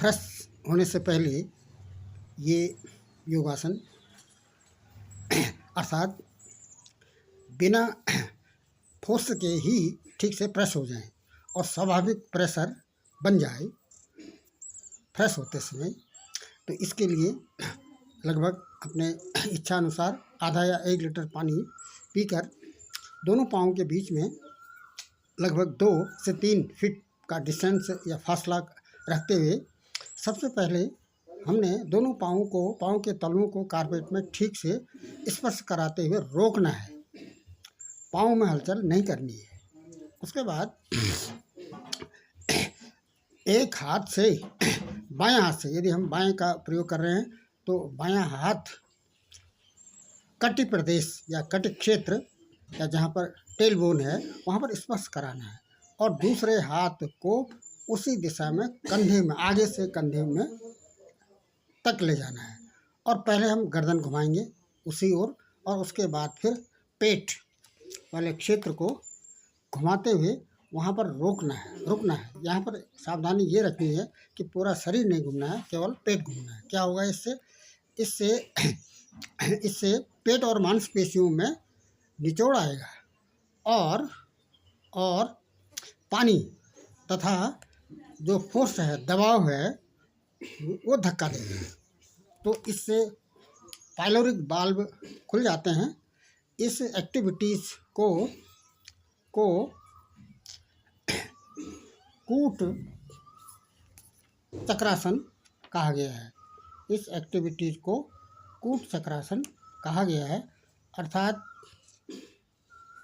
Fresh होने से पहले ये योगासन अर्थात बिना फोर्स के ही ठीक से प्रेस हो जाएं और स्वाभाविक प्रेशर बन जाए फ्रेश होते समय। तो इसके लिए लगभग अपने इच्छा अनुसार आधा या 1 लीटर पानी पीकर दोनों पाँव के बीच में लगभग 2 से 3 फीट का डिस्टेंस या फासला रखते हुए सबसे पहले हमने दोनों पाँव के तलुओं को कारपेट में ठीक से स्पर्श कराते हुए रोकना है, पाँव में हलचल नहीं करनी है। उसके बाद एक हाथ से बायां हाथ से, यदि हम बाएं का प्रयोग कर रहे हैं तो बायां हाथ कटी प्रदेश या कटी क्षेत्र या जहाँ पर टेल बोन है वहाँ पर स्पर्श कराना है और दूसरे हाथ को उसी दिशा में कंधे में, आगे से कंधे में तक ले जाना है और पहले हम गर्दन घुमाएंगे उसी ओर और उसके बाद फिर पेट वाले क्षेत्र को घुमाते हुए वहाँ पर रुकना है। यहाँ पर सावधानी ये रखनी है कि पूरा शरीर नहीं घूमना है, केवल पेट घूमना है। क्या होगा इससे पेट और मांसपेशियों में निचोड़ आएगा और पानी तथा जो फोर्स है, दबाव है, वो धक्का देगा। तो इससे पाइलोरिक वाल्व खुल जाते हैं। इस एक्टिविटीज़ को कूट चक्रासन कहा गया है। इस एक्टिविटीज़ को कूट चक्रासन कहा गया है। अर्थात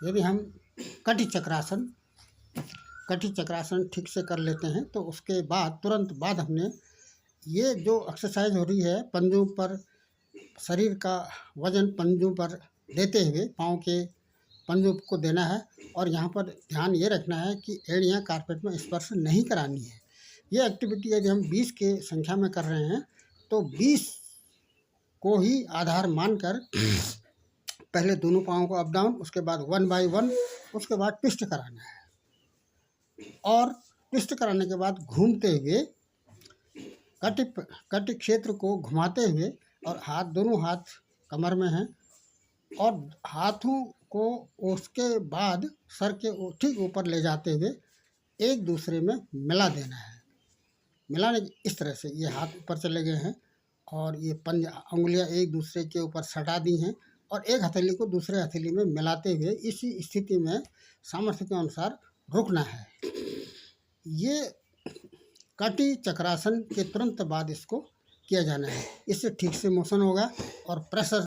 यदि हम कटी चक्रासन ठीक से कर लेते हैं तो उसके बाद तुरंत बाद हमने ये जो एक्सरसाइज हो रही है, पंजों पर शरीर का वजन पंजों पर देते हुए पाँव के पंजों को देना है और यहाँ पर ध्यान ये रखना है कि एड़ियाँ कारपेट में स्पर्श नहीं करानी है। ये एक्टिविटी यदि हम 20 के संख्या में कर रहे हैं तो 20 को ही आधार मानकर पहले दोनों पाँव को अप डाउन, उसके बाद 1 बाय 1, उसके बाद ट्विस्ट कराना है और ट्विस्ट कराने के बाद घूमते हुए कटी क्षेत्र को घुमाते हुए और दोनों हाथ कमर में हैं और हाथों को उसके बाद सर के ठीक ऊपर ले जाते हुए एक दूसरे में मिला देना है। मिलाने इस तरह से ये हाथ ऊपर चले गए हैं और ये उंगलियां एक दूसरे के ऊपर सटा दी हैं और एक हथेली को दूसरे हथेली में मिलाते हुए इसी स्थिति में सामर्थ्य के अनुसार रुकना है। ये कटी चक्रासन के तुरंत बाद इसको किया जाना है। इससे ठीक से मोशन होगा और प्रेशर